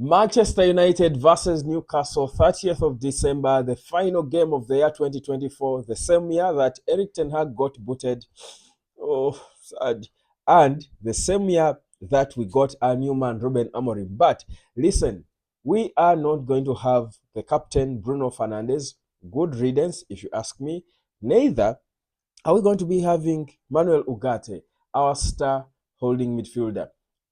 Manchester United versus Newcastle, 30th of December, the final game of the year 2024, the same year that Eric Ten Hag got booted. Oh, sad. And the same year that we got our new man, Ruben Amorim. But listen, we are not going to have the captain, Bruno Fernandes. Good riddance, if you ask me. Neither are we going to be having Manuel Ugarte, our star holding midfielder.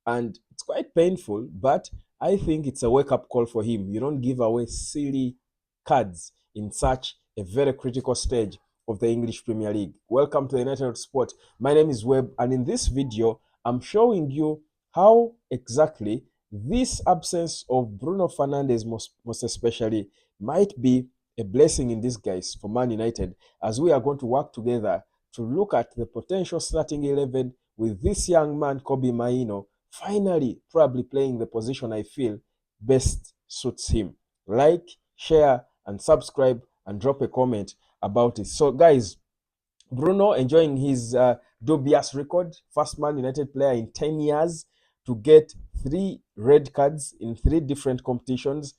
And it's quite painful, but I think it's a wake-up call for him. You don't give away silly cards in such a very critical stage of the English Premier League. Welcome to the United Sport. My name is Webb, and in this video, I'm showing you how exactly this absence of Bruno Fernandes, most especially, might be a blessing in disguise for Man United, as we are going to work together to look at the potential starting 11 with this young man, Kobbie Mainoo, finally probably playing the position I feel best suits him. Like, share, and subscribe, and drop a comment about it. So, guys, Bruno enjoying his dubious record, first Man United player in 10 years to get 3 red cards in 3 different competitions.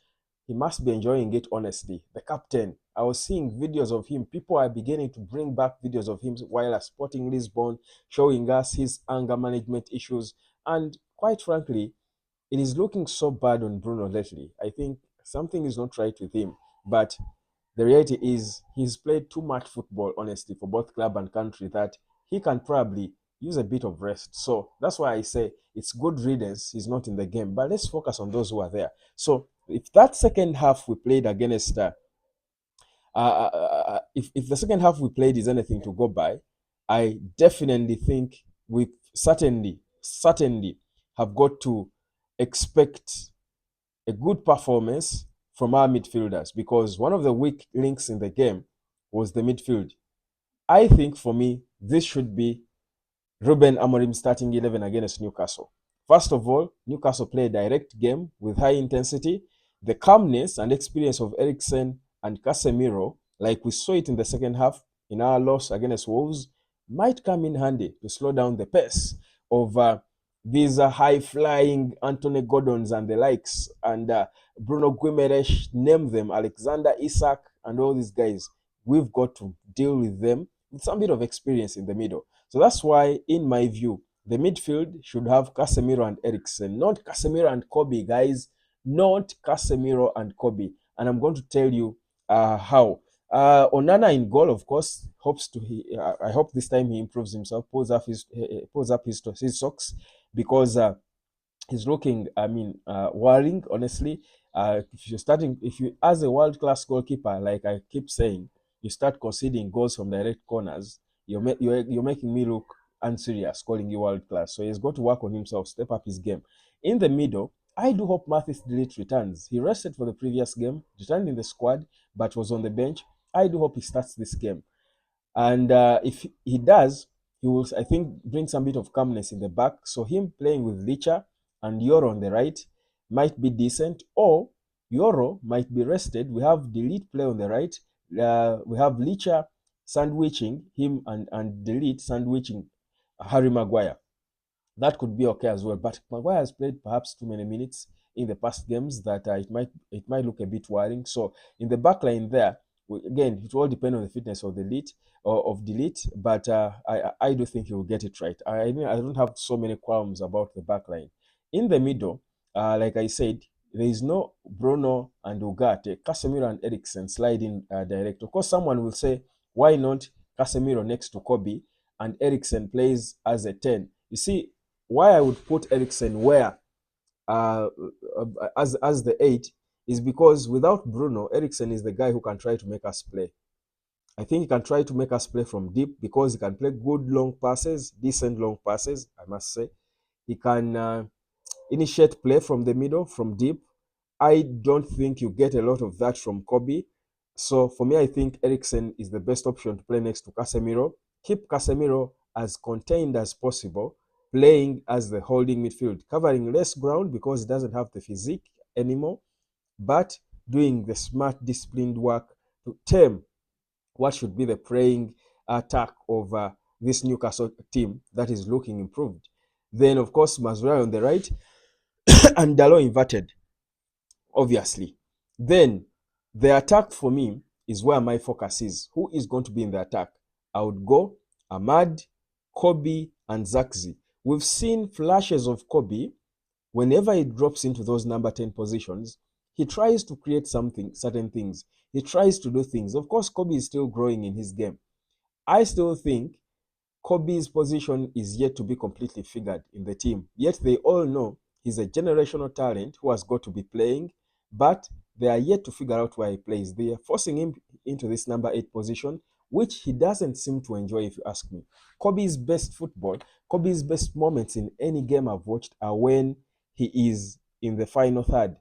He must be enjoying it, honestly. The captain, I was seeing videos of him. People are beginning to bring back videos of him while at Sporting Lisbon, showing us his anger management issues. And quite frankly, it is looking so bad on Bruno lately. I think something is not right with him. But the reality is he's played too much football, honestly, for both club and country, that he can probably use a bit of rest. So that's why I say it's good riddance. He's not in the game. But let's focus on those who are there. So if that second half we played against, if the second half we played is anything to go by, I definitely think we certainly have got to expect a good performance from our midfielders, because one of the weak links in the game was the midfield. I think for me, this should be Ruben Amorim starting 11 against Newcastle. First of all, Newcastle play a direct game with high intensity. The calmness and experience of Eriksen and Casemiro, like we saw it in the second half in our loss against Wolves, might come in handy to slow down the pace of these high-flying Anthony Gordons and the likes, and Bruno Guimaraes, name them, Alexander Isak, and all these guys. We've got to deal with them with some bit of experience in the middle. So that's why, in my view, the midfield should have Casemiro and Eriksen, not Casemiro and Kobbie, guys. Not Casemiro and Kobbie. And I'm going to tell you how. Onana in goal, of course, I hope this time he improves himself, pulls up his socks, because he's looking, worrying, honestly. If you, as a world class goalkeeper, like I keep saying, you start conceding goals from direct corners, you're making me look unserious calling you world class. So he's got to work on himself, step up his game. In the middle, I do hope Mathis Delete returns. He rested for the previous game, returned in the squad, but was on the bench. I do hope he starts this game. And if he does, he will, I think, bring some bit of calmness in the back. So him playing with Licha and Yoro on the right might be decent, or Yoro might be rested. We have Delete play on the right. We have Licha sandwiching him, and Delete sandwiching Harry Maguire. That could be okay as well. But Maguire has played perhaps too many minutes in the past games that it might look a bit worrying. So in the back line there, again, it will all depend on the fitness of the lead or of Delete, but I do think he will get it right. I mean, I don't have so many qualms about the back line. In the middle, like I said, there is no Bruno and Ugarte. Casemiro and Eriksen slide in direct. Of course, someone will say, why not Casemiro next to Kobbie and Eriksen plays as a 10? You see, why I would put Eriksen where uh, as the 8 is because without Bruno, Eriksen is the guy who can try to make us play. I think he can try to make us play from deep, because he can play good long passes, decent long passes, I must say. He can initiate play from the middle, from deep. I don't think you get a lot of that from Kobbie. So for me, I think Eriksen is the best option to play next to Casemiro. Keep Casemiro as contained as possible, playing as the holding midfield, covering less ground because he doesn't have the physique anymore, but doing the smart, disciplined work to tame what should be the preying attack of this Newcastle team that is looking improved. Then, of course, Mazraoui on the right and Dalot inverted. obviously. Then the attack for me is where my focus is. Who is going to be in the attack? I would go Ahmad, Kobbie, and Zirkzee. We've seen flashes of Kobbie. Whenever he drops into those number 10 positions, he tries to create something, certain things. He tries to do things. Of course, Kobbie is still growing in his game. I still think Kobbie's position is yet to be completely figured in the team. Yet they all know he's a generational talent who has got to be playing, but they are yet to figure out where he plays. They are forcing him into this number 8 position, which he doesn't seem to enjoy, if you ask me. Kobbie's best football, Kobbie's best moments in any game I've watched are when he is in the final third,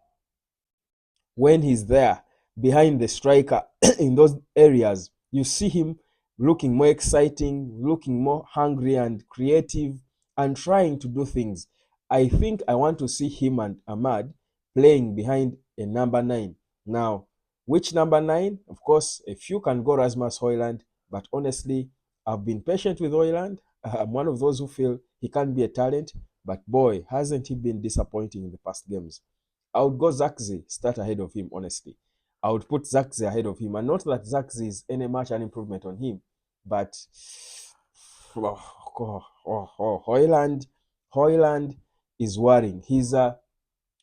when he's there behind the striker in those areas. You see him looking more exciting, looking more hungry and creative, and trying to do things. I think I want to see him and Ahmad playing behind a number 9. Now, which number 9? Of course, a few can go Rasmus Højlund, but honestly, I've been patient with Højlund. I'm one of those who feel he can be a talent, but boy, hasn't he been disappointing in the past games. I would go Zirkzee start ahead of him, honestly. I would put Zirkzee ahead of him. And not that Zirkzee is any much an improvement on him, but Højlund is worrying. He's a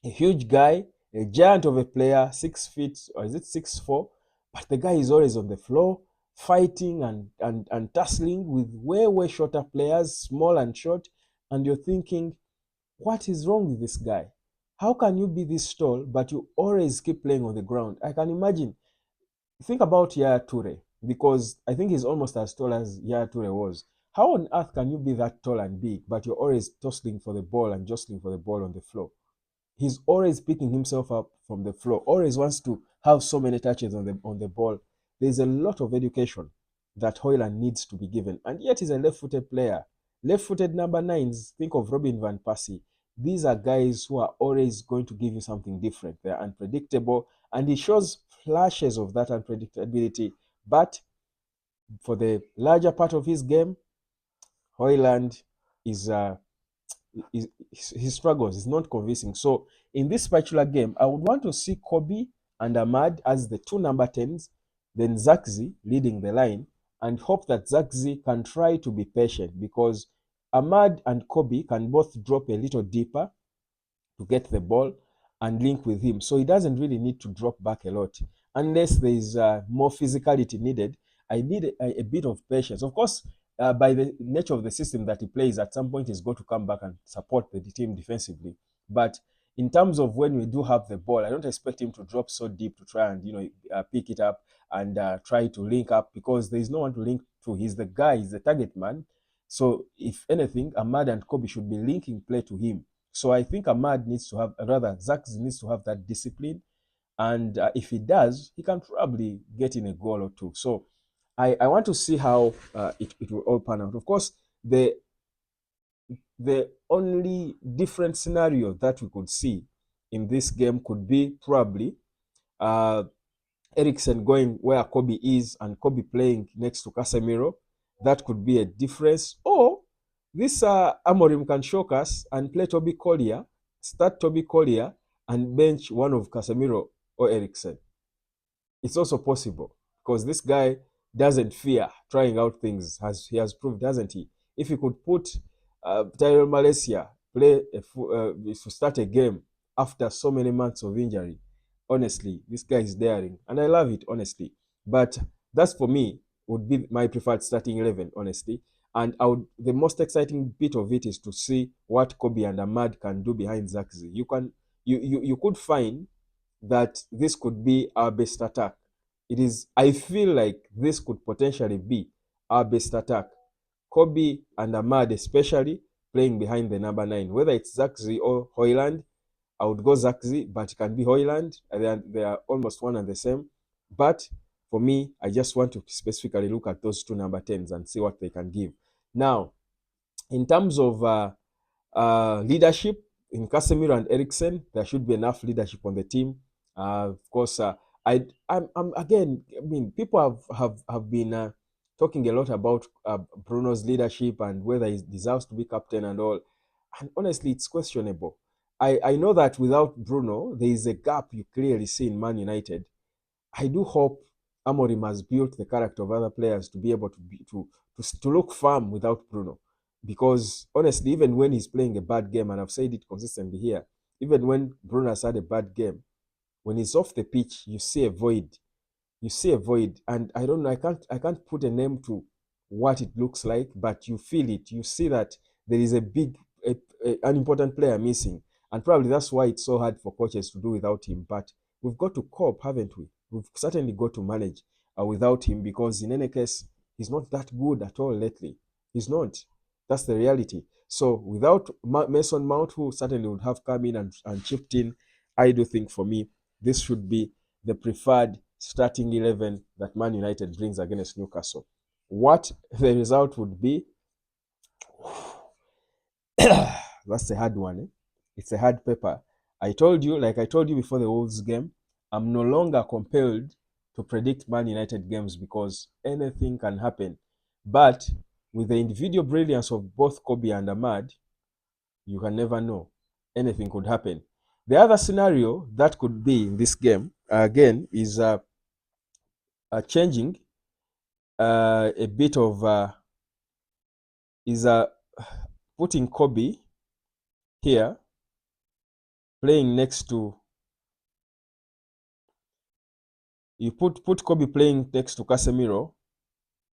huge guy, a giant of a player, 6 feet, or is it 6'4"? But the guy is always on the floor, fighting and tussling with way shorter players, small and short. And you're thinking, what is wrong with this guy? How can you be this tall, but you always keep playing on the ground? I can imagine. Think about Yaya Toure, because I think he's almost as tall as Yaya Toure was. How on earth can you be that tall and big, but you're always tossing for the ball and jostling for the ball on the floor? He's always picking himself up from the floor, always wants to have so many touches on the ball. There's a lot of education that Højlund needs to be given, and yet he's a left-footed player. Left-footed number 9s, think of Robin van Persie. These are guys who are always going to give you something different. They're unpredictable, and he shows flashes of that unpredictability. But for the larger part of his game, Højlund is he struggles. It's not convincing. So in this particular game, I would want to see Kobbie and Ahmad as the 2 number 10s, then Zirkzee leading the line, and hope that Zirkzee can try to be patient, because Ahmad and Kobbie can both drop a little deeper to get the ball and link with him. So he doesn't really need to drop back a lot. Unless there is more physicality needed, I need a bit of patience. Of course, by the nature of the system that he plays, at some point he's got to come back and support the team defensively. But in terms of when we do have the ball, I don't expect him to drop so deep to try and pick it up and try to link up, because there is no one to link to. He's the guy, he's the target man. So if anything, Ahmad and Kobbie should be linking play to him. So I think Ahmad needs to have, rather, Zirkzee needs to have that discipline. And if he does, he can probably get in a goal or two. So I want to see how it will all pan out. Of course, the only different scenario that we could see in this game could be probably Eriksen going where Kobbie is and Kobbie playing next to Casemiro. That could be a difference. Or this Amorim can shock us and play Toby Collier, start Toby Collier, and bench one of Casemiro or Eriksen. It's also possible, because this guy doesn't fear trying out things, he has proved, doesn't he? If he could put Tyrell Malaysia to start a game after so many months of injury, honestly, this guy is daring, and I love it, honestly. But that's, for me, would be my preferred starting 11, honestly. And the most exciting bit of it is to see what Kobbie and Ahmad can do behind Zirkzee. You could find that this could be our best attack. I feel like this could potentially be our best attack. Kobbie and Ahmad especially playing behind the number 9. Whether it's Zirkzee or Højlund, I would go Zirkzee, but it can be Højlund. They are almost one and the same. But for me, I just want to specifically look at those 2 number 10s and see what they can give. Now, in terms of leadership, in Casemiro and Eriksen, there should be enough leadership on the team. Of course, I'm again. I mean, people have been talking a lot about Bruno's leadership and whether he deserves to be captain and all. And honestly, it's questionable. I know that without Bruno, there is a gap you clearly see in Man United. I do hope Amorim has built the character of other players to be able to look firm without Bruno. Because honestly, even when he's playing a bad game, and I've said it consistently here, even when Bruno has had a bad game, when he's off the pitch, you see a void. You see a void, and I don't know. I can't put a name to what it looks like, but you feel it. You see that there is an important player missing, and probably that's why it's so hard for coaches to do without him. But we've got to cope, haven't we? We've certainly got to manage without him, because in any case, he's not that good at all lately. He's not. That's the reality. So without Mason Mount, who certainly would have come in and chipped in, I do think for me this should be the preferred starting 11 that Man United brings against Newcastle. What the result would be, that's a hard one. It's a hard paper. Like I told you before the Wolves game, I'm no longer compelled to predict Man United games because anything can happen. But with the individual brilliance of both Kobbie and Ahmad, you can never know. Anything could happen. The other scenario that could be in this game, again, is changing a bit of is putting Kobbie here, playing next to put Kobbie playing next to Casemiro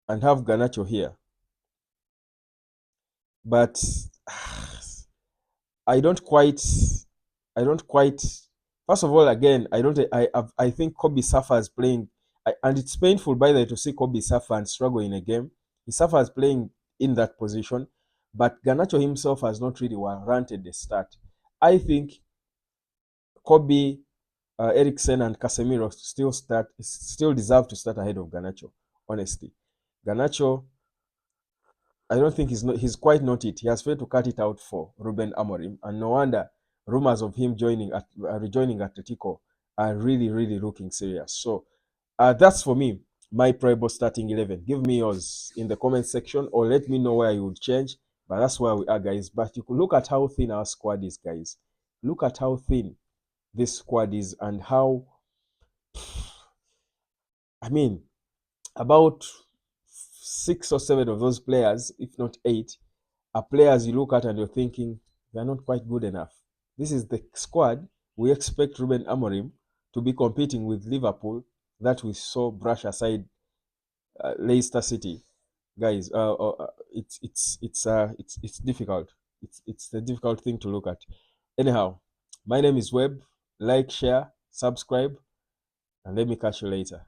and have Garnacho here. But I don't quite. First of all, again, I think Kobbie suffers playing, and it's painful by the way to see Kobbie suffer and struggle in a game. He suffers playing in that position, but Garnacho himself has not really warranted the start. I think Kobbie, Eriksen, and Casemiro still deserve to start ahead of Garnacho. Honestly, Garnacho, I don't think he's quite not it. He has failed to cut it out for Ruben Amorim, and no wonder rumors of him rejoining Atletico are really, really looking serious. So that's for me, my probable starting 11. Give me yours in the comment section, or let me know where you would change. But that's where we are, guys. But you could look at how thin our squad is, guys. Look at how thin this squad is, and how, I mean, about 6 or 7 of those players, if not 8, are players you look at and you're thinking they're not quite good enough. This is the squad we expect Ruben Amorim to be competing with Liverpool that we saw brush aside Leicester City. Guys, it's difficult. It's a difficult thing to look at. Anyhow, my name is Webb. Like, share, subscribe, and let me catch you later.